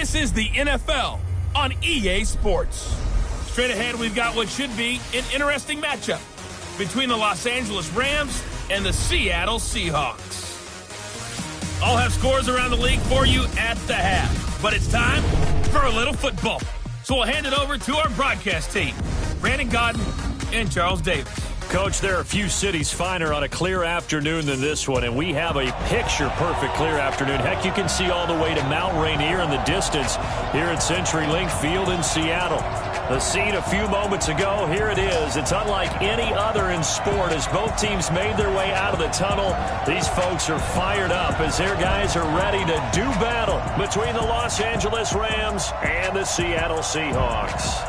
This is the NFL on EA Sports. Straight ahead, we've got what should be an interesting matchup between the Los Angeles Rams and the Seattle Seahawks. I'll have scores around the league for you at the half, but it's time for a little football. So we'll hand it over to our broadcast team, Brandon Gaudin and Charles Davis. Coach, there are a few cities finer on a clear afternoon than this one, and we have a picture-perfect clear afternoon. Heck, you can see all the way to Mount Rainier in the distance here at CenturyLink Field in Seattle. The scene a few moments ago, here it is. It's unlike any other in sport as both teams made their way out of the tunnel. These folks are fired up as their guys are ready to do battle between the Los Angeles Rams and the Seattle Seahawks.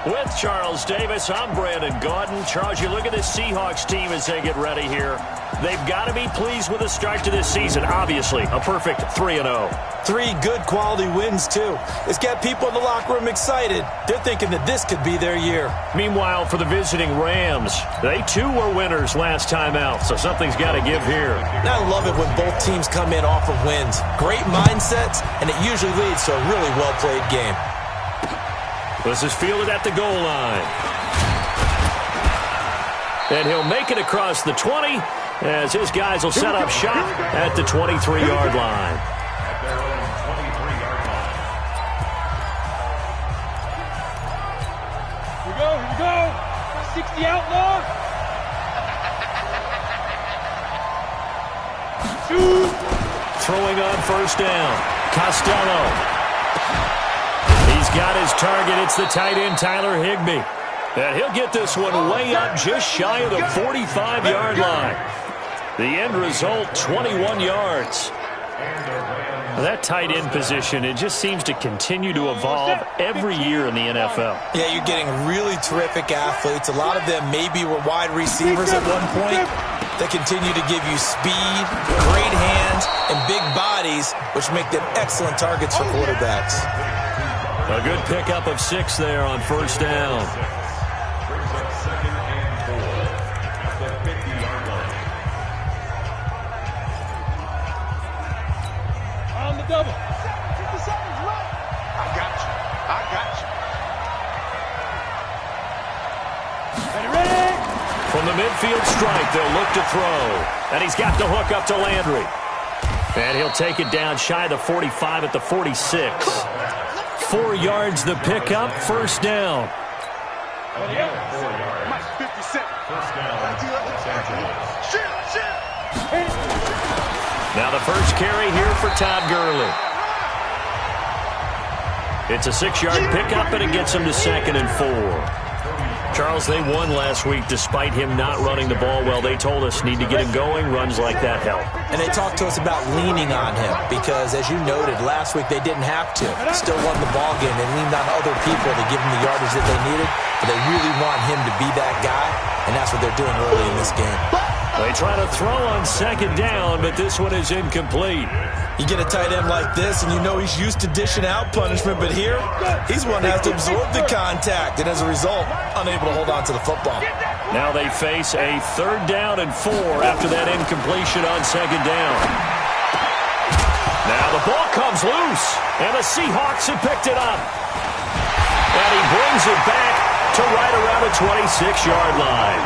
With Charles Davis, I'm Brandon Gaudin. Charles, you look at this Seahawks team as they get ready here. They've got to be pleased with the start to this season. Obviously, a perfect 3-0. 3 good quality wins, too. It's got people in the locker room excited. They're thinking that this could be their year. Meanwhile, for the visiting Rams, they too were winners last time out, so something's got to give here. And I love it when both teams come in off of wins. Great mindsets, and it usually leads to a really well-played game. This is fielded at the goal line. And he'll make it across the 20 as his guys will set up shop at the 23-yard line. Here we go. 60 outlaw. Shoot. Throwing on first down. Costello. He's got his target. It's the tight end, Tyler Higbee. And he'll get this one way up just shy of the 45-yard line. The end result, 21 yards. That tight end position, it just seems to continue to evolve every year in the NFL. Yeah, you're getting really terrific athletes. A lot of them maybe were wide receivers at one point. They continue to give you speed, great hands, and big bodies, which make them excellent targets for quarterbacks. A good pickup of 6 there on first down. On the double. I got you. Ready. From the midfield strike, they'll look to throw. And he's got the hook up to Landry. And he'll take it down shy of the 45 at the 46. 4 yards the pickup, first down. Now the first carry here for Todd Gurley. It's a 6-yard pickup, and it gets him to 2nd and 4. Charles, they won last week despite him not running the ball well. They told us need to get him going. Runs like that help. And they talked to us about leaning on him because, as you noted, last week they didn't have to. Still won the ball game. They leaned on other people to give them the yardage that they needed, but they really want him to be that guy, and that's what they're doing early in this game. They try to throw on 2nd down, but this one is incomplete. You get a tight end like this, and you know he's used to dishing out punishment, but here, he's one that has to absorb the contact, and as a result, unable to hold on to the football. Now they face a 3rd down and 4 after that incompletion on 2nd down. Now the ball comes loose, and the Seahawks have picked it up. And he brings it back to right around the 26-yard line.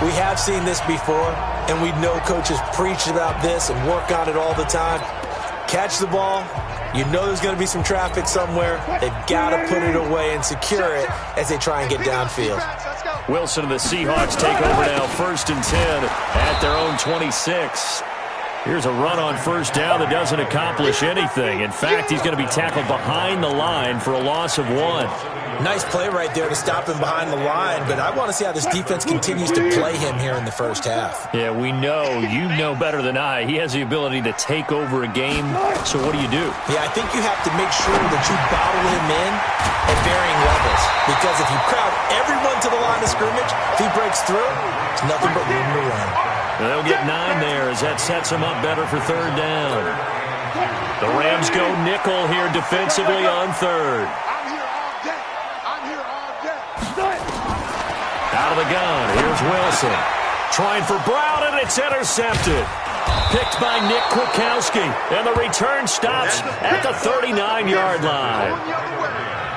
We have seen this before, and we know coaches preach about this and work on it all the time. Catch the ball. You know there's going to be some traffic somewhere. They've got to put it away and secure it as they try and get downfield. Wilson and the Seahawks take over now, 1st and 10 at their own 26. Here's a run on first down that doesn't accomplish anything. In fact, he's going to be tackled behind the line for a loss of 1. Nice play right there to stop him behind the line, but I want to see how this defense continues to play him here in the first half. Yeah, we know. You know better than I. He has the ability to take over a game, so what do you do? Yeah, I think you have to make sure that you bottle him in at varying levels, because if you crowd everyone to the line of scrimmage, if he breaks through, it's nothing but room to run. They'll get 9 there as that sets them up better for 3rd down. The Rams go nickel here defensively on 3rd. Out of the gun, here's Wilson. Trying for Brown, and it's intercepted. Picked by Nick Kwiatkowski. And the return stops at the 39-yard line.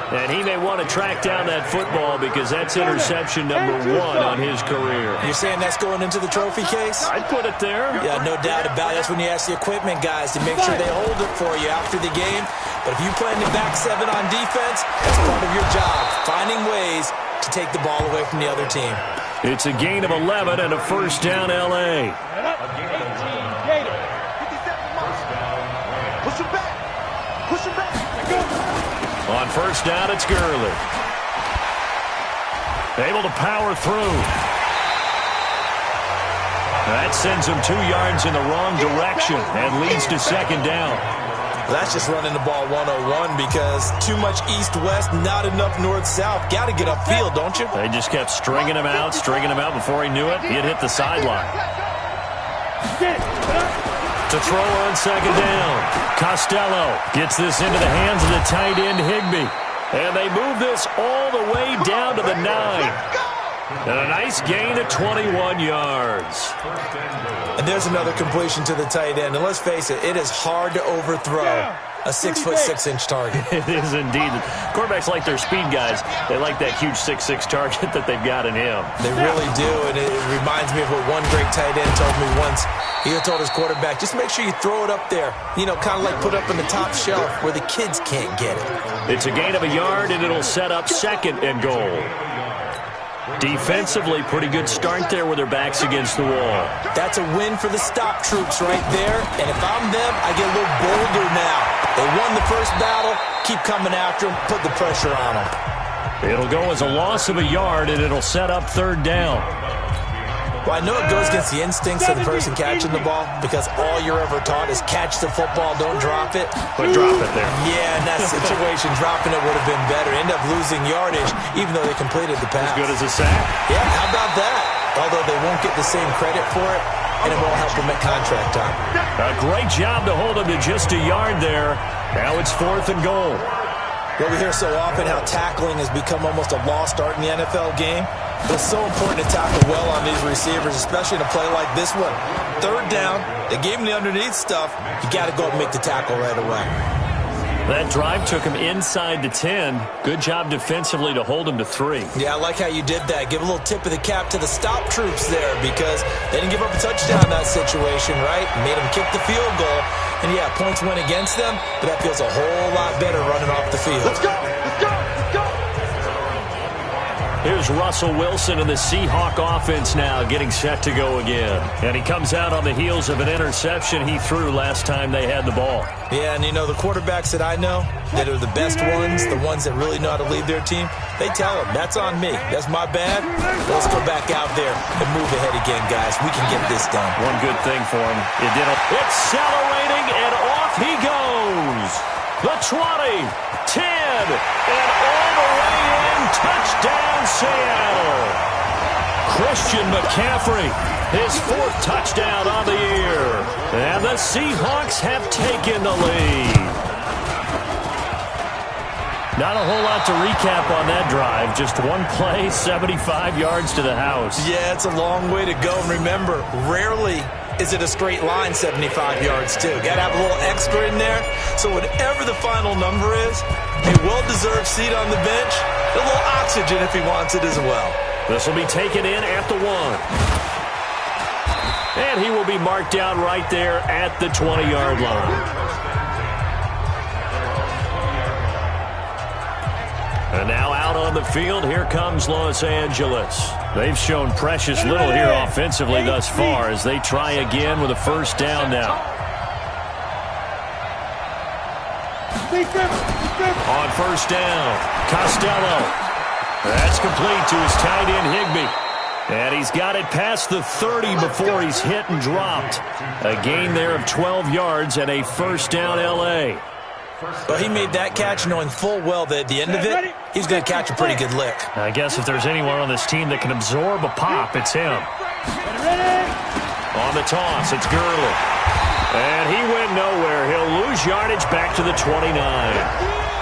And he may want to track down that football because that's interception number 1 on his career. You're saying that's going into the trophy case? I'd put it there. Yeah, no doubt about it. That's when you ask the equipment guys to make sure they hold it for you after the game. But if you play in the back 7 on defense, that's part of your job, finding ways to take the ball away from the other team. It's a gain of 11 and a first down, L.A. Push him back. Push him back. On first down, it's Gurley. Able to power through. That sends him 2 yards in the wrong direction and leads to second down. That's just running the ball 101 because too much east-west, not enough north-south. Got to get upfield, don't you? They just kept stringing him out before he knew it. He had hit the sideline. To throw on second down. Costello gets this into the hands of the tight end, Higbee. And they move this all the way down to the 9. And a nice gain of 21 yards. And there's another completion to the tight end. And let's face it, it is hard to overthrow a 6'6" target. It is indeed. Quarterbacks like their speed guys. They like that huge 6'6" target that they've got in him. They really do, and it reminds me of what one great tight end told me once. He told his quarterback, just make sure you throw it up there. You know, kind of like put up in the top shelf where the kids can't get it. It's a gain of a yard, and it'll set up second and goal. Defensively, pretty good start there with their backs against the wall. That's a win for the stop troops right there. And if I'm them, I get a little bolder now. They won the first battle. Keep coming after them. Put the pressure on them. It'll go as a loss of a yard, and it'll set up third down. Well, I know it goes against the instincts of the person catching the ball because all you're ever taught is catch the football, don't drop it. But drop it there. Yeah, in that situation, dropping it would have been better. End up losing yardage, even though they completed the pass. As good as a sack. Yeah, how about that? Although they won't get the same credit for it, and it won't help them at contract time. A great job to hold them to just a yard there. Now it's fourth and goal. Well, we hear so often how tackling has become almost a lost art in the NFL game. But it's so important to tackle well on these receivers, especially in a play like this one. Third down, they gave him the underneath stuff. You got to go and make the tackle right away. That drive took him inside the 10. Good job defensively to hold him to 3. Yeah, I like how you did that. Give a little tip of the cap to the stop troops there because they didn't give up a touchdown in that situation, right? Made them kick the field goal. And, yeah, points went against them, but that feels a whole lot better running off the field. Let's go! Let's go! Let's go! Here's Russell Wilson and the Seahawk offense now getting set to go again. And he comes out on the heels of an interception he threw last time they had the ball. Yeah, and you know, the quarterbacks that I know that are the best ones, the ones that really know how to lead their team, they tell them, that's on me. That's my bad. Let's go back out there and move ahead again, guys. We can get this done. One good thing for him. It did. Accelerating, and off he goes. The 20, 10, and all the way in. Touchdown, Seattle. Christian McCaffrey, his 4th touchdown on the year. And the Seahawks have taken the lead. Not a whole lot to recap on that drive. Just one play, 75 yards to the house. Yeah, it's a long way to go. And remember, rarely is it a straight line 75 yards, too. Got to have a little extra in there. So whatever the final number is, a well-deserved seat on the bench, a little oxygen if he wants it as well. This will be taken in at the 1. And he will be marked down right there at the 20-yard line. And now out on the field, here comes Los Angeles. They've shown precious little here offensively thus far as they try again with a first down now. On first down, Costello. That's complete to his tight end, Higbee. And he's got it past the 30 before he's hit and dropped. A gain there of 12 yards and a first down, L.A. Well, he made that catch knowing full well that at the end of it, he's going to catch a pretty good lick. I guess if there's anyone on this team that can absorb a pop, it's him. On the toss, it's Gurley. And he went nowhere. He'll lose yardage back to the 29.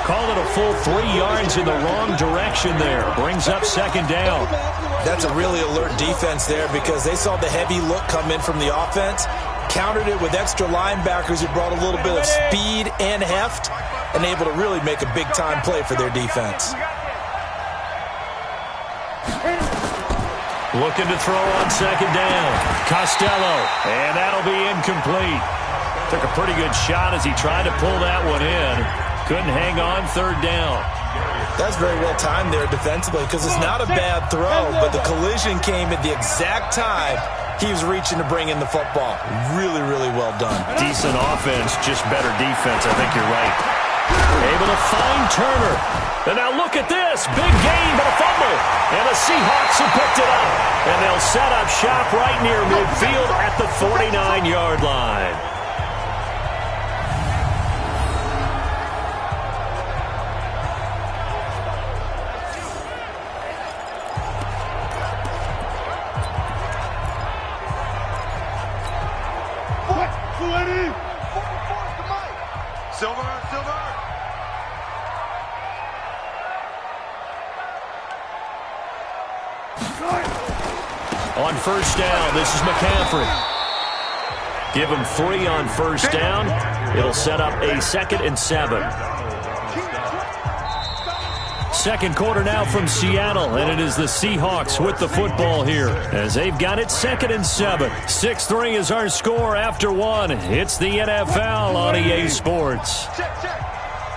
Call it a full 3 yards in the wrong direction there. Brings up second down. That's a really alert defense there because they saw the heavy look come in from the offense. countered it with extra linebackers who brought a little bit of speed and heft, and able to really make a big-time play for their defense. Looking to throw on second down. Costello, and that'll be incomplete. Took a pretty good shot as he tried to pull that one in. Couldn't hang on third down. That's very well timed there defensively because it's not a bad throw, but the collision came at the exact time he was reaching to bring in the football. Really, really well done. Decent offense, just better defense. I think you're right. Able to find Turner. And now look at this. Big gain, but a fumble. And the Seahawks have picked it up. And they'll set up shop right near midfield at the 49-yard line. On first down, this is McCaffrey. Give him 3 on first down. It'll set up a 2nd and 7. Second quarter now from Seattle, and it is the Seahawks with the football here as they've got it 2nd and 7. 6-3 is our score after 1. It's the NFL on EA Sports. Check.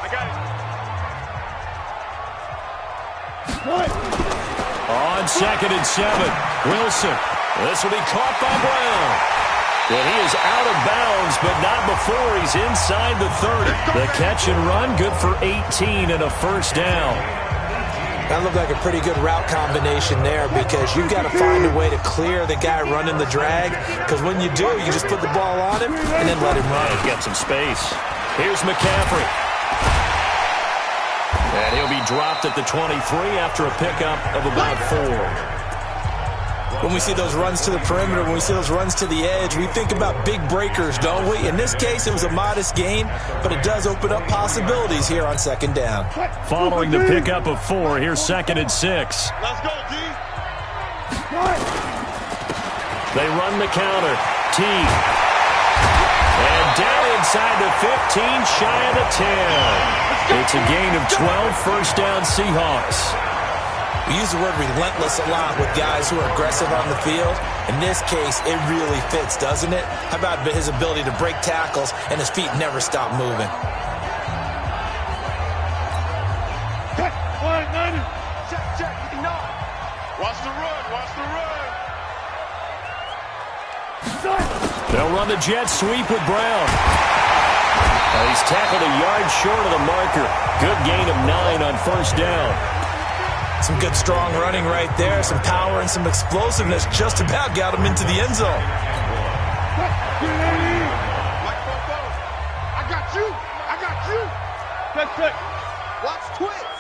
I got it. On 2nd and 7, Wilson. This will be caught by Brown. And he is out of bounds, but not before he's inside the 30. The catch and run, good for 18 and a first down. That looked like a pretty good route combination there because you've got to find a way to clear the guy running the drag, because when you do, you just put the ball on him and then let him run. He's got some space. Here's McCaffrey. And he'll be dropped at the 23 after a pickup of about 4. When we see those runs to the perimeter, when we see those runs to the edge, we think about big breakers, don't we? In this case, it was a modest gain, but it does open up possibilities here on second down. Following the pickup of 4, here's 2nd and 6. Let's go, D. They run the counter. T. And down inside the 15, shy of the 10. It's a gain of 12, first down Seahawks. We use the word relentless a lot with guys who are aggressive on the field. In this case, it really fits, doesn't it? How about his ability to break tackles and his feet never stop moving? Check. Watch the run. They'll run the jet sweep with Brown. He's tackled a yard short of the marker. Good gain of 9 on first down. Some good, strong running right there. Some power and some explosiveness just about got him into the end zone. I got you. Check. Watch twins.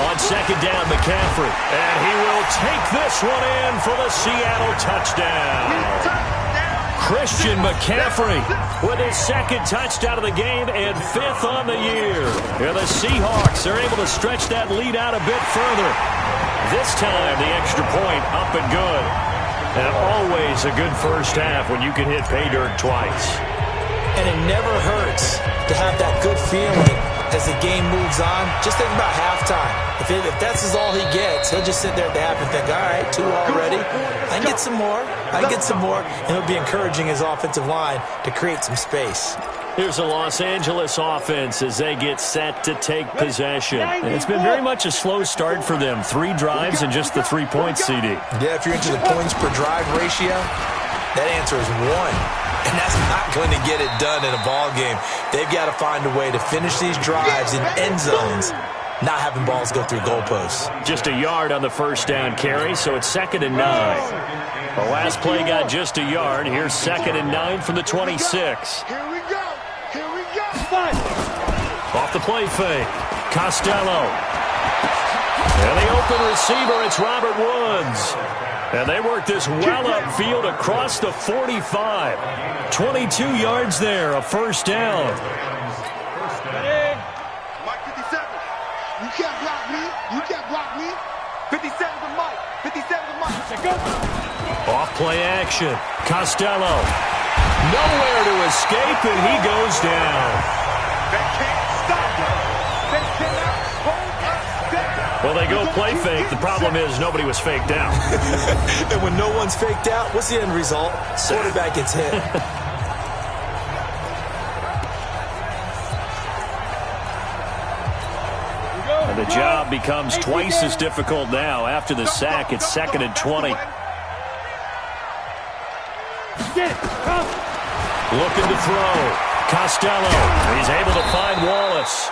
On second down, McCaffrey. And he will take this one in for the Seattle touchdown. Christian McCaffrey with his 2nd touchdown of the game and 5th on the year. Here the Seahawks are able to stretch that lead out a bit further. This time the extra point up and good. And always a good first half when you can hit pay dirt twice. And it never hurts to have that good feeling as the game moves on. Just think about halftime. If that's all he gets, he'll just sit there at the half and think, all right, 2 already. I can get some more. And it'll be encouraging his offensive line to create some space. Here's the Los Angeles offense as they get set to take possession. And it's been very much a slow start for them. 3 drives and just the 3 points, CD. Yeah, if you're into the points per drive ratio, that answer is 1. And that's not going to get it done in a ball game. They've got to find a way to finish these drives in end zones, not having balls go through goalposts. Just a yard on the first down carry, so it's 2nd and 9. The last play got just a yard. Here's 2nd and 9 from the 26. Here we go. Off the play fake. Costello. And the open receiver, it's Robert Woods. And they work this well upfield across the 45. 22 yards there, a first down. Mike 57. You can't block me. 57 to Mike. Off play action. Costello. Nowhere to escape, and he goes down. They can't stop us. They cannot hold us down. Well, they go play fake. The problem is nobody was faked out. And when no one's faked out, what's the end result? Quarterback gets hit. And the job becomes twice as difficult now. After the sack, it's 2nd and 20. Looking to throw. Costello. He's able to find Wallace.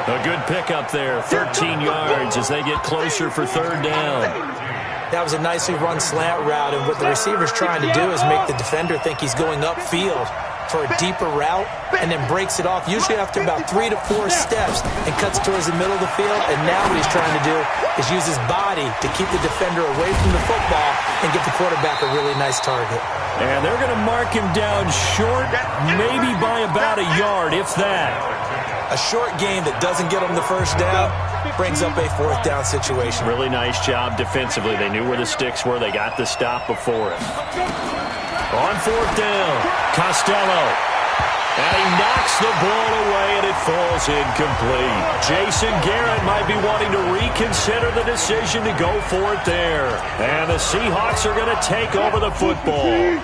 A good pickup there. 13 yards as they get closer for 3rd down. That was a nicely run slant route, and what the receiver's trying to do is make the defender think he's going upfield for a deeper route and then breaks it off, usually after about 3 to 4 steps, and cuts towards the middle of the field. And now what he's trying to do is use his body to keep the defender away from the football and give the quarterback a really nice target. And they're going to mark him down short, maybe by about a yard, if that. A short game that doesn't get him the first down brings up a 4th down situation. Really nice job defensively. They knew where the sticks were. They got the stop before it. On 4th down, Costello. And he knocks the ball away, and it falls incomplete. Jason Garrett might be wanting to reconsider the decision to go for it there. And the Seahawks are going to take over the football.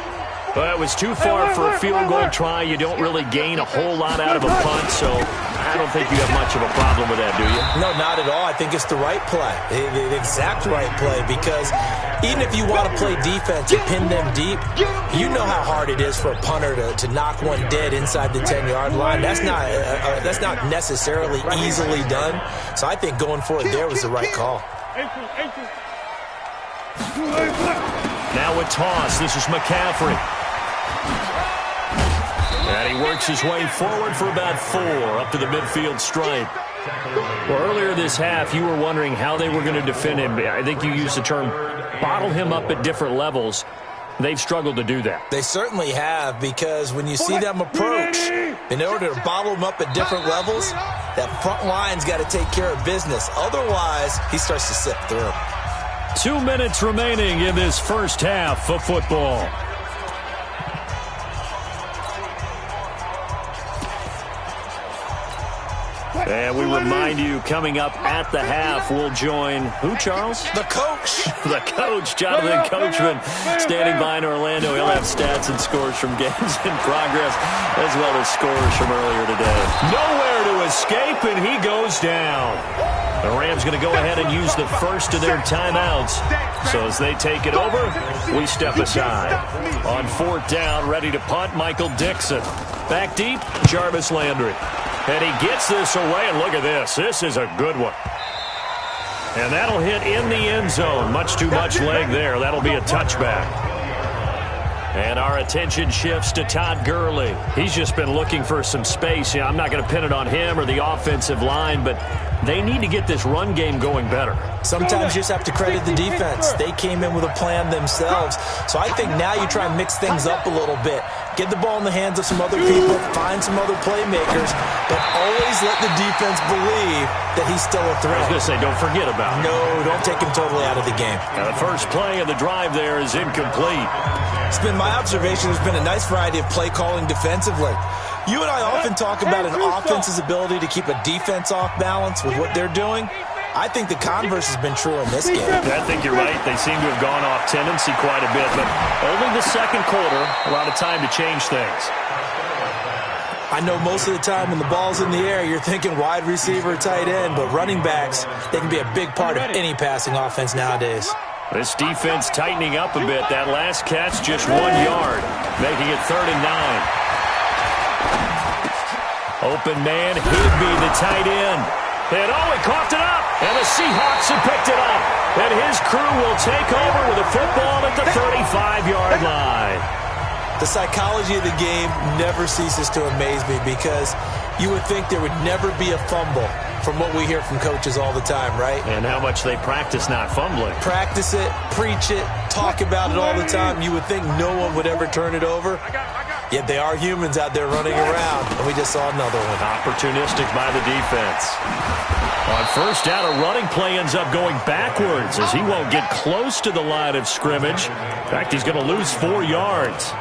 But it was too far for a field goal try. You don't really gain a whole lot out of a punt, so I don't think you have much of a problem with that, do you? No, not at all. I think it's the right play, the exact right play, because even if you want to play defense and pin them deep, you know how hard it is for a punter to knock one dead inside the 10-yard line. That's not necessarily easily done. So I think going for it there was the right call. Now a toss. This is McCaffrey. And he works his way forward for about 4 up to the midfield stripe. Well, earlier this half, you were wondering how they were going to defend him. I think you used the term bottle him up at different levels. They've struggled to do that. They certainly have, because when you see them approach, in order to bottle them up at different levels, that front line's got to take care of business. Otherwise, he starts to sift through. 2 minutes remaining in this first half of football. And we remind you, coming up at the half, we'll join who, Charles? The coach. The coach, Jonathan Coachman, standing by in Orlando. He'll have stats and scores from games in progress, as well as scores from earlier today. Nowhere to escape, and he goes down. The Rams going to go ahead and use the first of their timeouts. So as they take it over, we step aside. On 4th down, ready to punt, Michael Dixon. Back deep, Jarvis Landry. And he gets this away, and look at this. This is a good one. And that'll hit in the end zone. Much too much leg there. That'll be a touchback. And our attention shifts to Todd Gurley. He's just been looking for some space. I'm not going to pin it on him or the offensive line, but they need to get this run game going better. Sometimes you just have to credit the defense. They came in with a plan themselves. So I think now you try and mix things up a little bit. Get the ball in the hands of some other people, find some other playmakers, but always let the defense believe that he's still a threat. I was going to say, don't forget about him. No, don't take him totally out of the game. Now the first play of the drive there is incomplete. It's been my observation there's been a nice variety of play calling defensively. You and I often talk about an offense's ability to keep a defense off balance with what they're doing. I think the converse has been true in this game. I think you're right. They seem to have gone off tendency quite a bit, but only the second quarter, a lot of time to change things. I know most of the time when the ball's in the air, you're thinking wide receiver, tight end, but running backs, they can be a big part of any passing offense nowadays. This defense tightening up a bit. That last catch, just 1 yard, making it 3rd and 9. Open man, Higbee, the tight end. And he coughed it up. And the Seahawks have picked it up. And his crew will take over with a football at the 35-yard line. The psychology of the game never ceases to amaze me, because you would think there would never be a fumble from what we hear from coaches all the time, right? And how much they practice not fumbling. Practice it, preach it, talk about it all the time. You would think no one would ever turn it over. Yet they are humans out there running around, and we just saw another one. Opportunistic by the defense. On first down, a running play ends up going backwards as he won't get close to the line of scrimmage. In fact, he's going to lose 4 yards.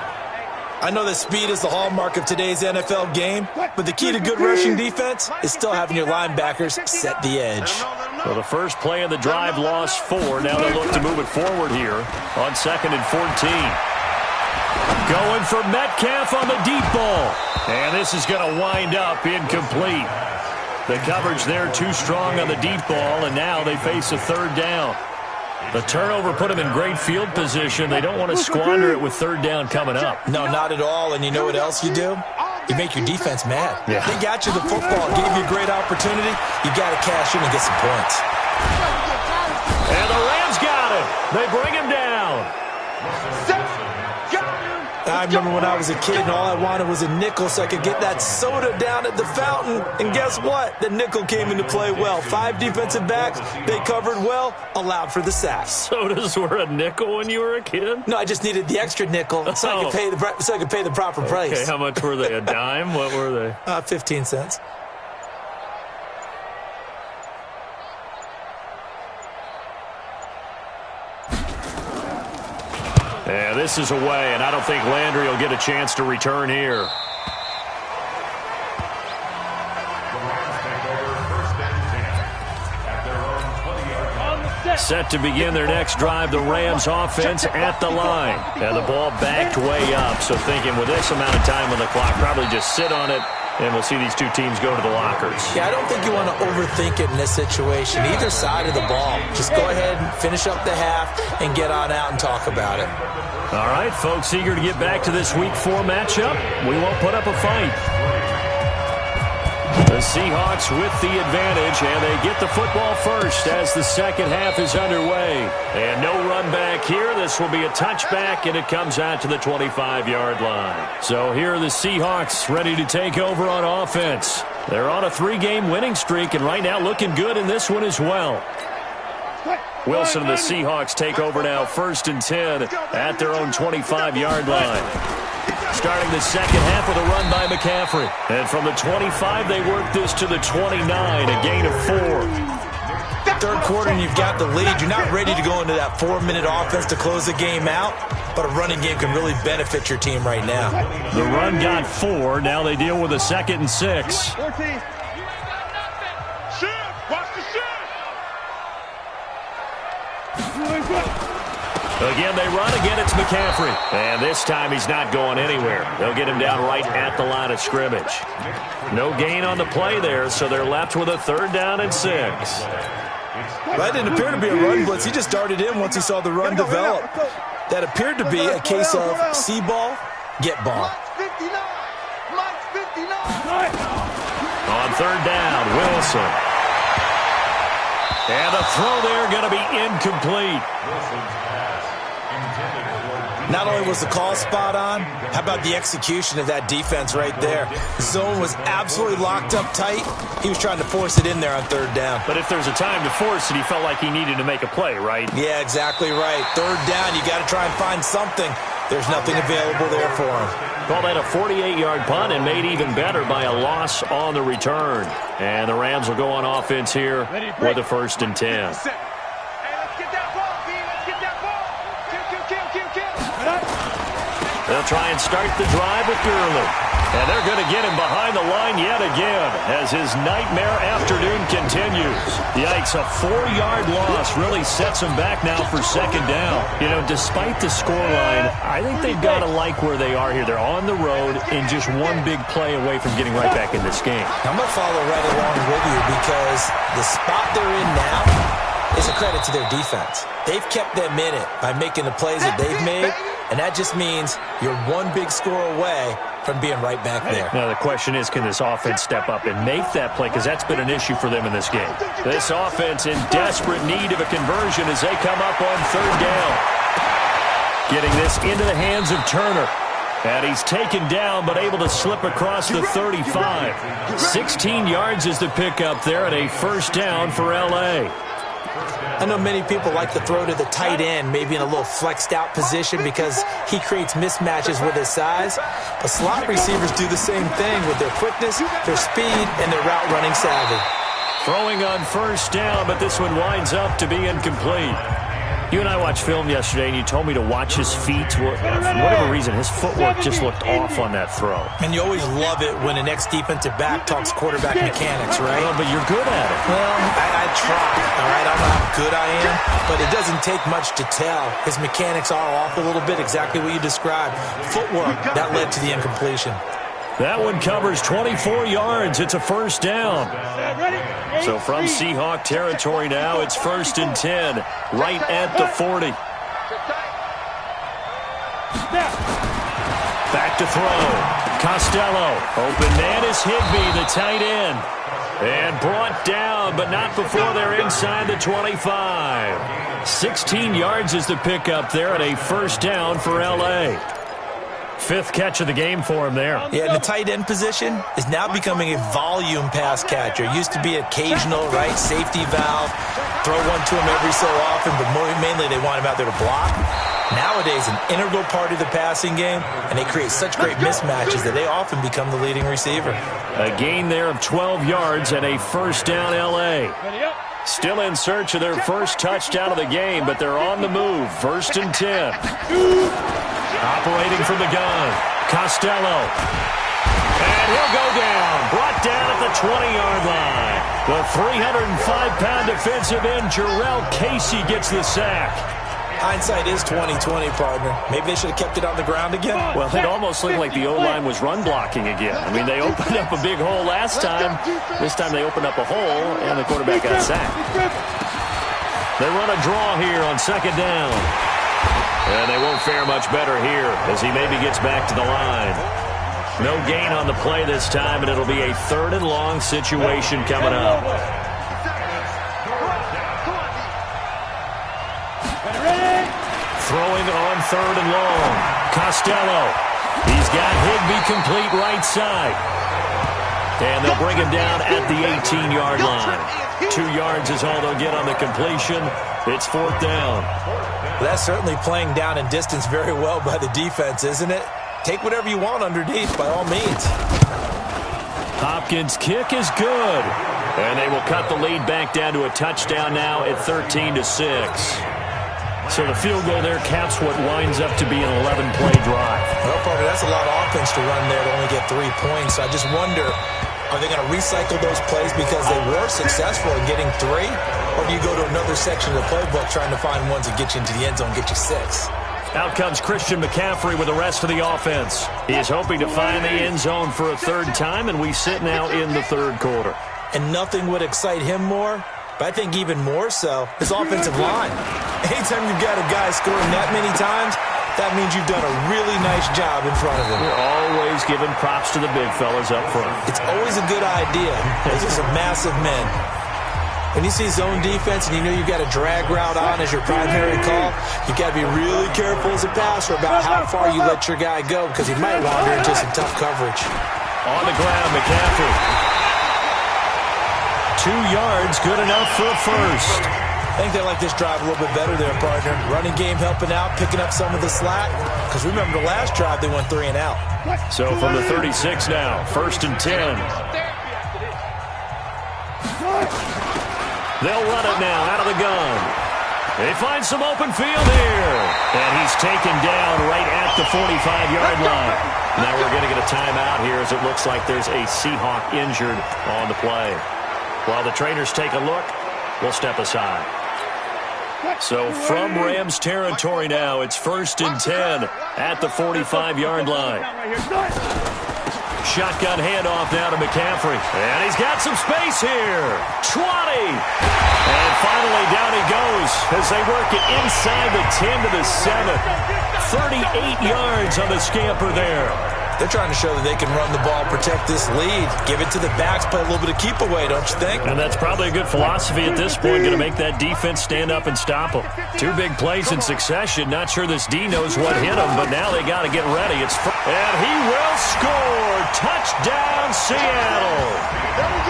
I know that speed is the hallmark of today's NFL game, but the key to good rushing defense is still having your linebackers set the edge. So the first play of the drive lost 4. Now they look to move it forward here on 2nd and 14. Going for Metcalf on the deep ball. And this is going to wind up incomplete. The coverage there too strong on the deep ball, and now they face a 3rd down. The turnover put them in great field position. They don't want to squander it with 3rd down coming up. No, not at all. And you know what else you do? You make your defense mad. Yeah. They got you the football, gave you a great opportunity. You got to cash in and get some points. And the Rams got him. They bring him down. I remember when I was a kid and all I wanted was a nickel so I could get that soda down at the fountain. And guess what? The nickel came into play well. 5 defensive backs, they covered well, allowed for the sacks. Sodas were a nickel when you were a kid? No, I just needed the extra nickel so I could pay the proper price. Okay, how much were they? A dime? What were they? 15 cents. Yeah, this is away, and I don't think Landry will get a chance to return here. Set to begin their next drive, the Rams offense at the line. And the ball backed way up, so thinking with this amount of time on the clock, probably just sit on it, and we'll see these two teams go to the lockers. Yeah, I don't think you want to overthink it in this situation. Either side of the ball. Just go ahead and finish up the half and get on out and talk about it. All right, folks, eager to get back to this Week 4 matchup. We won't put up a fight. The Seahawks with the advantage, and they get the football first as the second half is underway. And no run back here. This will be a touchback, and it comes out to the 25-yard line. So here are the Seahawks ready to take over on offense. They're on a 3-game winning streak, and right now looking good in this one as well. Wilson and the Seahawks take over now, 1st and 10 at their own 25-yard line. Starting the second half with a run by McCaffrey. And from the 25, they work this to the 29, a gain of 4. Third quarter and you've got the lead. You're not ready to go into that 4-minute offense to close the game out, but a running game can really benefit your team right now. The run got 4. Now they deal with a 2nd and 6. 14. Watch the Again, they run. Again, it's McCaffrey. And this time he's not going anywhere. They'll get him down right at the line of scrimmage. No gain on the play there, so they're left with a 3rd down and 6. That didn't appear to be a run blitz. He just darted in once he saw the run develop. That appeared to be a case of see ball, get ball. On 3rd down, Wilson. And the throw there going to be incomplete. Not only was the call spot on, how about the execution of that defense right there? Zone was absolutely locked up tight. He was trying to force it in there on 3rd down. But if there's a time to force it, he felt like he needed to make a play, right? Yeah, exactly right. 3rd down, you got to try and find something. There's nothing available there for him. Called that a 48-yard punt and made even better by a loss on the return. And the Rams will go on offense here with a 1st and 10. They'll try and start the drive with Gurley. And they're going to get him behind the line yet again as his nightmare afternoon continues. Yikes, a 4-yard loss really sets him back now for 2nd down. You know, despite the scoreline, I think they've got to like where they are here. They're on the road and just one big play away from getting right back in this game. I'm going to follow right along with you because the spot they're in now is a credit to their defense. They've kept them in it by making the plays that they've made, and that just means you're one big score away from being right back there. Now the question is, can this offense step up and make that play? Because that's been an issue for them in this game. This offense in desperate need of a conversion as they come up on 3rd down. Getting this into the hands of Turner. And he's taken down but able to slip across the 35. 16 yards is the pickup there and a 1st down for L.A. I know many people like to throw to the tight end, maybe in a little flexed out position because he creates mismatches with his size. But slot receivers do the same thing with their quickness, their speed, and their route running savvy. Throwing on first down, but this one winds up to be incomplete. You and I watched film yesterday, and you told me to watch his feet. For whatever reason, his footwork just looked off on that throw. And you always love it when an ex-defensive back talks quarterback mechanics, right? Well, but you're good at it. Well, I try, all right? I don't know how good I am, but it doesn't take much to tell. His mechanics are off a little bit, exactly what you described. Footwork, that led to the incompletion. That one covers 24 yards. It's a first down. So from Seahawk territory now, it's 1st and 10, right at the 40. Back to throw. Costello. Open man is Higbee, the tight end. And brought down, but not before they're inside the 25. 16 yards is the pickup there, and a first down for L.A. 5th catch of the game for him there. Yeah, and the tight end position is now becoming a volume pass catcher. It used to be occasional, right, safety valve, throw one to him every so often, but mainly they want him out there to block. Nowadays, an integral part of the passing game, and they create such great mismatches that they often become the leading receiver. A gain there of 12 yards and a first down L.A. Still in search of their first touchdown of the game, but they're on the move. 1st and 10. Operating from the gun, Costello. And he'll go down. Brought down at the 20-yard line. The 305-pound defensive end, Jarrell Casey, gets the sack. Hindsight is 20/20, partner. Maybe they should have kept it on the ground again. Well, it almost looked like the O-line was run blocking again. I mean, they opened up a big hole last time. This time they opened up a hole, and the quarterback got sacked. They run a draw here on 2nd down. And they won't fare much better here as he maybe gets back to the line. No gain on the play this time, and it'll be a 3rd and long situation coming up. Throwing on 3rd and long. Costello. He's got Higbee complete right side. And they'll bring him down at the 18-yard line. 2 yards is all they'll get on the completion. It's 4th down. That's certainly playing down in distance very well by the defense, isn't it? Take whatever you want underneath, by all means. Hopkins' kick is good. And they will cut the lead back down to a touchdown now at 13-6. So the field goal there caps what winds up to be an 11-play drive. Well, partner, that's a lot of offense to run there to only get 3 points. I just wonder, are they going to recycle those plays because they were successful in getting 3? Or do you go to another section of the playbook trying to find ones that get you into the end zone, get you 6? Out comes Christian McCaffrey with the rest of the offense. He is hoping to find the end zone for a 3rd time, and we sit now in the 3rd quarter. And nothing would excite him more, but I think even more so, his offensive line. Anytime you've got a guy scoring that many times, that means you've done a really nice job in front of him. We're always giving props to the big fellas up front. It's always a good idea. Those are some massive men. When you see zone defense and you know you've got a drag route on as your primary call, you've got to be really careful as a passer about how far you let your guy go because he might wander into some tough coverage. On the ground, McCaffrey. 2 yards, good enough for a first. I think they like this drive a little bit better there, partner. Running game helping out, picking up some of the slack. Because remember the last drive, they went 3 and out. So from the 36 now, 1st and 10. They'll run it now out of the gun. They find some open field here. And he's taken down right at the 45-yard line. Now we're going to get a timeout here as it looks like there's a Seahawk injured on the play. While the trainers take a look, we'll step aside. So from Rams territory now, it's 1st and 10 at the 45-yard line. Shotgun handoff now to McCaffrey. And he's got some space here. 20. And finally down he goes as they work it inside the 10 to the 7. 38 yards on the scamper there. They're trying to show that they can run the ball, protect this lead, give it to the backs, play a little bit of keep away, don't you think? And that's probably a good philosophy at this point, going to make that defense stand up and stop them. 2 big plays in succession. Not sure this D knows what hit him, but now they got to get ready. And he will score. Touchdown, Seattle.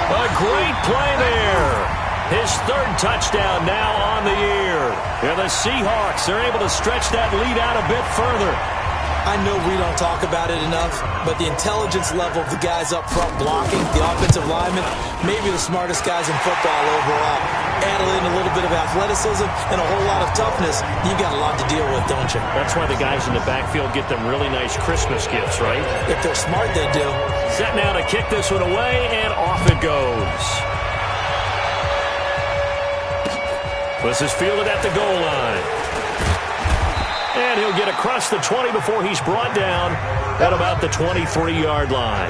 A great play there. His third touchdown now on the year. And the Seahawks are able to stretch that lead out a bit further. I know we don't talk about it enough, but the intelligence level of the guys up front blocking, the offensive linemen, maybe the smartest guys in football overall. Add in a little bit of athleticism and a whole lot of toughness, you've got a lot to deal with, don't you? That's why the guys in the backfield get them really nice Christmas gifts, right? If they're smart, they do. Set now to kick this one away, and off it goes. This is fielded at the goal line. And he'll get across the 20 before he's brought down at about the 23-yard line.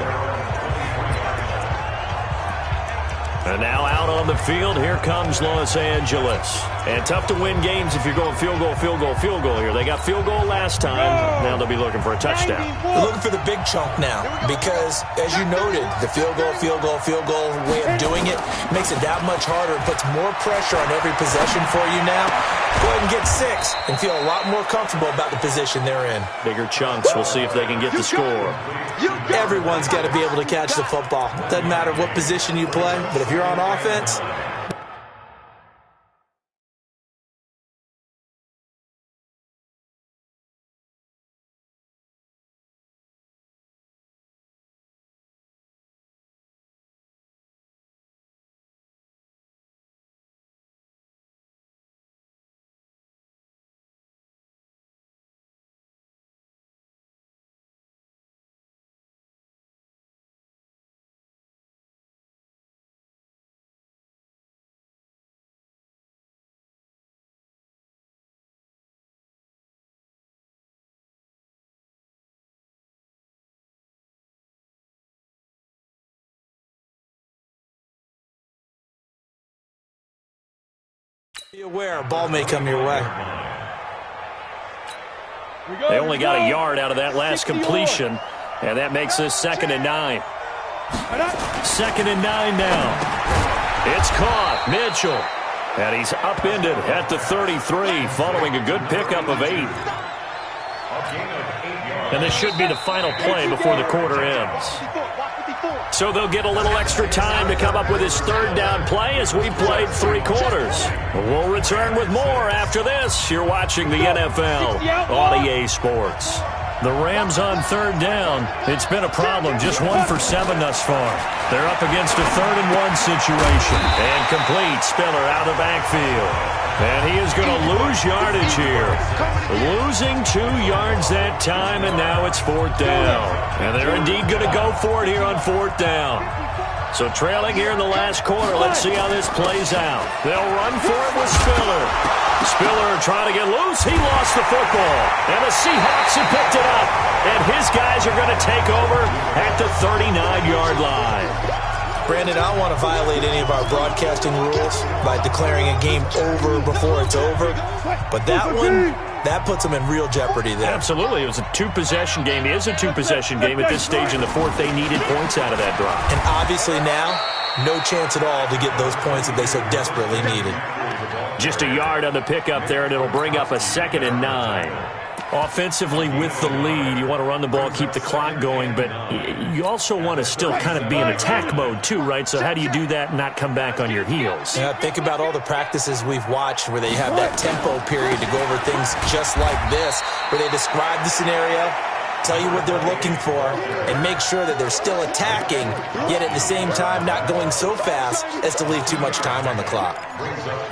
And now out on the field, here comes Los Angeles. And tough to win games if you're going field goal, field goal, field goal here. They got field goal last time. Now they'll be looking for a touchdown. They're looking for the big chunk now because, as you noted, the field goal way of doing it makes it that much harder and puts more pressure on every possession for you now. Go ahead and get 6 and feel a lot more comfortable about the position they're in. Bigger chunks. We'll see if they can get the score. Everyone's got to be able to catch the football. Doesn't matter what position you play, but if you're on offense, be aware, a ball may come your way. They only got a yard out of that last completion, and that makes this 2nd and 9. 2nd and 9 now. It's caught. Mitchell. And he's upended at the 33 following a good pickup of 8. And this should be the final play before the quarter ends. So they'll get a little extra time to come up with his 3rd down play as we played 3 quarters. We'll return with more after this. You're watching the NFL on EA Sports. The Rams on 3rd down. It's been a problem. Just 1 for 7 thus far. They're up against a 3rd and 1 situation. And complete. Spiller out of the backfield. And he is going to lose yardage here. Losing 2 yards that time, and now it's 4th down. And they're indeed going to go for it here on 4th down. So trailing here in the last quarter. Let's see how this plays out. They'll run for it with Spiller. Spiller trying to get loose. He lost the football. And the Seahawks have picked it up. And his guys are going to take over at the 39-yard line. Brandon, I don't want to violate any of our broadcasting rules by declaring a game over before it's over. But that one, that puts them in real jeopardy there. Absolutely. It was a 2-possession game. It is a 2-possession game at this stage in the 4th. They needed points out of that drive. And obviously now, no chance at all to get those points that they so desperately needed. Just a yard on the pickup there, and it'll bring up a 2nd and 9. Offensively with the lead, you want to run the ball, keep the clock going, but you also want to still kind of be in attack mode too, right? So how do you do that and not come back on your heels? Yeah, think about all the practices we've watched where they have that tempo period to go over things just like this, where they describe the scenario, tell you what they're looking for, and make sure that they're still attacking, yet at the same time not going so fast as to leave too much time on the clock.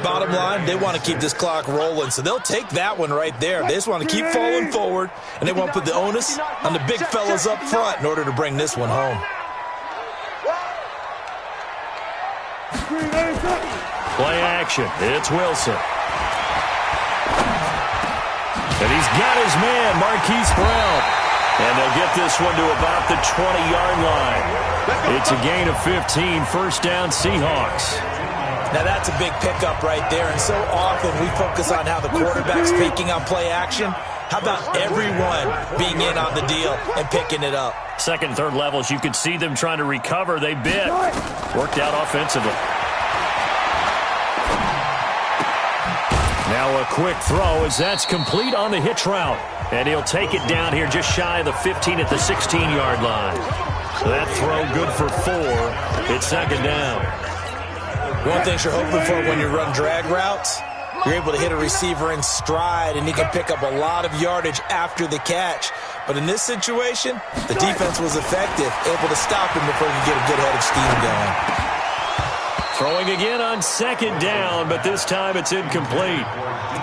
Bottom line, they want to keep this clock rolling, so they'll take that one right there. They just want to keep falling forward, and they want to put the onus on the big fellas up front in order to bring this one home. Play action. It's Wilson. And he's got his man, Marquise Brown. And they'll get this one to about the 20-yard line. It's a gain of 15, 1st down Seahawks. Now that's a big pickup right there, and so often we focus on how the quarterback's faking on play action. How about everyone being in on the deal and picking it up? 2nd, 3rd levels, you could see them trying to recover. They bit. Worked out offensively. Now a quick throw as that's complete on the hitch route. And he'll take it down here just shy of the 15 at the 16-yard line. That throw good for 4. It's 2nd down. One thing you're hoping for when you run drag routes, you're able to hit a receiver in stride, and he can pick up a lot of yardage after the catch. But in this situation, the defense was effective, able to stop him before he could get a good head of steam going. Throwing again on second down, but this time it's incomplete.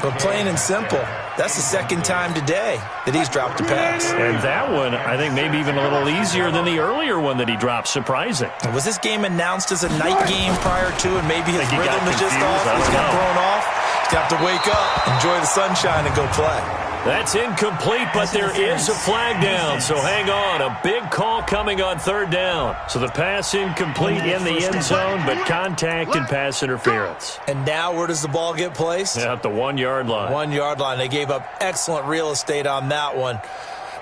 But plain and simple, that's the second time today that he's dropped a pass. And that one, I think, maybe even a little easier than the earlier one that he dropped. Surprising. Was this game announced as a night game prior to, and maybe his rhythm is just off? He's got thrown off. He's got to wake up, enjoy the sunshine, and go play. That's incomplete, but there is a flag down, so hang on. A big call coming on third down. So the pass incomplete in the end zone, but contact and pass interference. And now where does the ball get placed? At the 1 yard line. 1 yard line. They gave up excellent real estate on that one.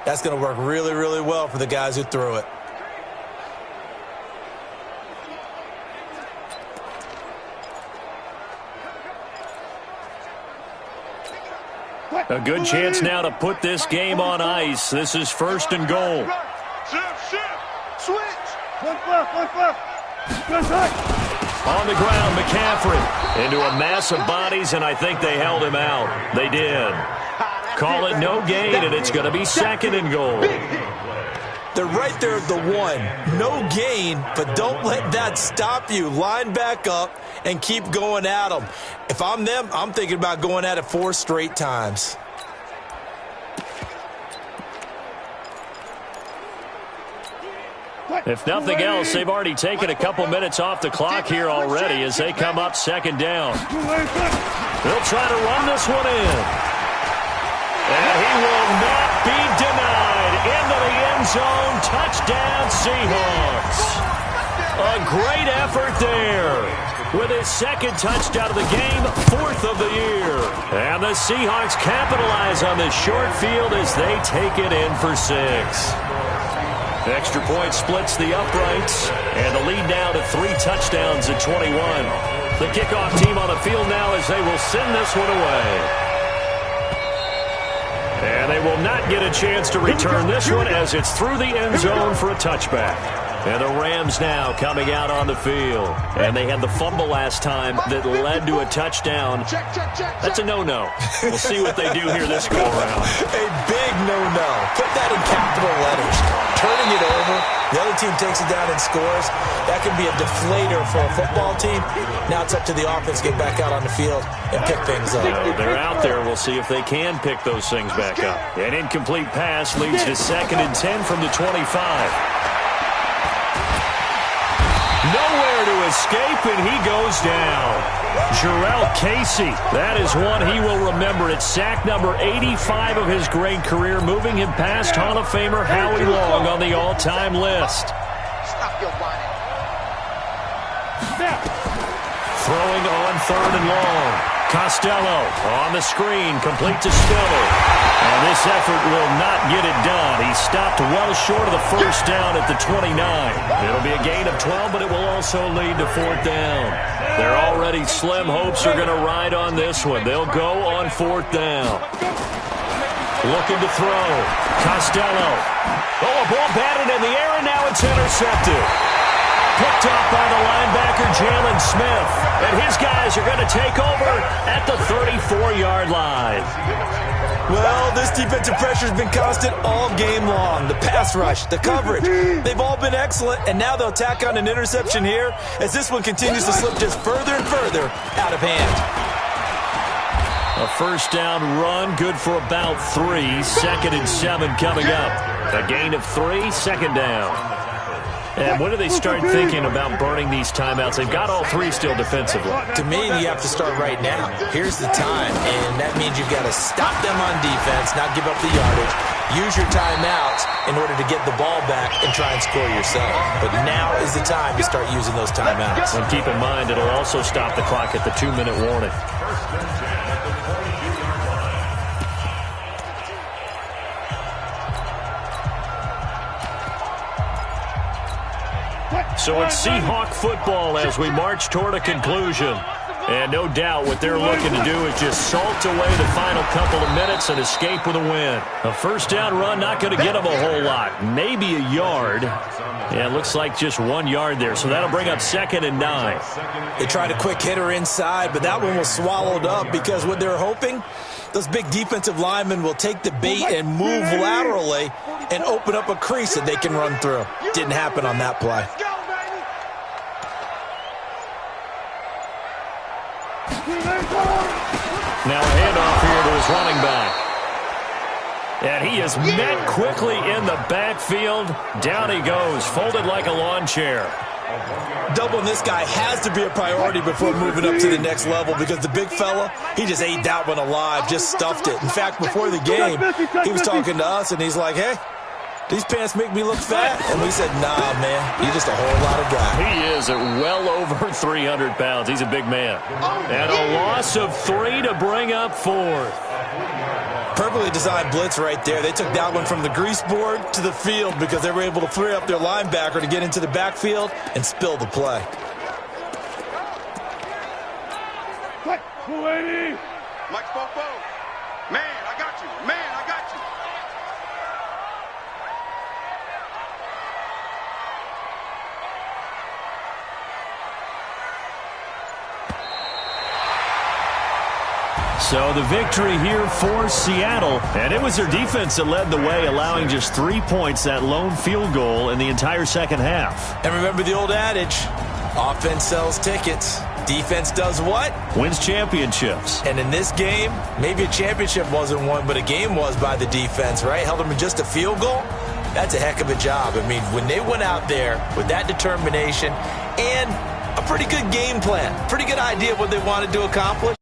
That's going to work really, really well for the guys who threw it. A good chance now to put this game on ice. This is first and goal. Shift. Switch. One left. Good side. On the ground, McCaffrey into a mass of bodies, and I think they held him out. They did. Call it no gain, and it's going to be second and goal. They're right there at the one. No gain, but don't let that stop you. Line back up and keep going at them. If I'm them, I'm thinking about going at it 4 straight times. If nothing else, they've already taken a couple minutes off the clock here already as they come up second down. They'll try to run this one in. And he will not be denied. Into the end zone. Touchdown, Seahawks. A great effort there. With his second touchdown of the game, 4th of the year. And the Seahawks capitalize on this short field as they take it in for 6. Extra point splits the uprights, and the lead now to 3 touchdowns at 21. The kickoff team on the field now as they will send this one away. And they will not get a chance to return this one as it's through the end zone for a touchback. And the Rams now coming out on the field. And they had the fumble last time that led to a touchdown. That's a no-no. We'll see what they do here this go-around. A big no-no. Put that in capital letters. Turning it over, the other team takes it down and scores. That can be a deflator for a football team. Now it's up to the offense to get back out on the field and pick things up. They're out there. We'll see if they can pick those things back up. An incomplete pass leads to 2nd and 10 from the 25. Nowhere to escape, and he goes down. Jurrell Casey, that is one he will remember. It's sack number 85 of his great career, moving him past Hall of Famer Howie Long on the all-time list. Stop your whining. Throwing on 3rd and long. Costello on the screen, complete to Spiller. And this effort will not get it done. He stopped well short of the first down at the 29. It'll be a gain of 12, but it will also lead to 4th down. Their already slim hopes are going to ride on this one. They'll go on 4th down. Looking to throw. Costello. Oh, a ball batted in the air, and now it's intercepted. Picked up by the linebacker, Jalen Smith. And his guys are going to take over at the 34-yard line. Well, this defensive pressure has been constant all game long. The pass rush, the coverage, they've all been excellent, and now they'll tack on an interception here as this one continues to slip just further and further out of hand. A first down run, good for about 3. 2nd and 7 coming up. A gain of 3, 2nd down. And when do they start thinking about burning these timeouts? They've got all 3 still defensively. To me, you have to start right now. Here's the time, and that means you've got to stop them on defense, not give up the yardage, use your timeouts in order to get the ball back and try and score yourself. But now is the time to start using those timeouts. And keep in mind, it'll also stop the clock at the 2-minute warning. So it's Seahawk football as we march toward a conclusion. And no doubt what they're looking to do is just salt away the final couple of minutes and escape with a win. A first down run, not going to get them a whole lot. Maybe a yard. Yeah, it looks like just 1 yard there. So that'll bring up 2nd and 9. They tried a quick hitter inside, but that one was swallowed up because what they're hoping, those big defensive linemen will take the bait and move laterally and open up a crease that they can run through. Didn't happen on that play. Now a handoff here to his running back. And he is met quickly in the backfield. Down he goes, folded like a lawn chair. Doubling this guy has to be a priority before moving up to the next level because the big fella, he just ate that one alive, just stuffed it. In fact, before the game, he was talking to us, and he's like, hey, these pants make me look fat. And we said, nah, man, you're just a whole lot of guy. He is at well over 300 pounds. He's a big man. And a loss of 3 to bring up 4th. Perfectly designed blitz right there. They took that one from the grease board to the field because they were able to free up their linebacker to get into the backfield and spill the play. Mike Popo. Man, I got you. Man, I got you. So the victory here for Seattle. And it was their defense that led the way, allowing just 3 points, that lone field goal in the entire second half. And remember the old adage, offense sells tickets. Defense does what? Wins championships. And in this game, maybe a championship wasn't won, but a game was by the defense, right? Held them to just a field goal. That's a heck of a job. I mean, when they went out there with that determination and a pretty good game plan, pretty good idea of what they wanted to accomplish,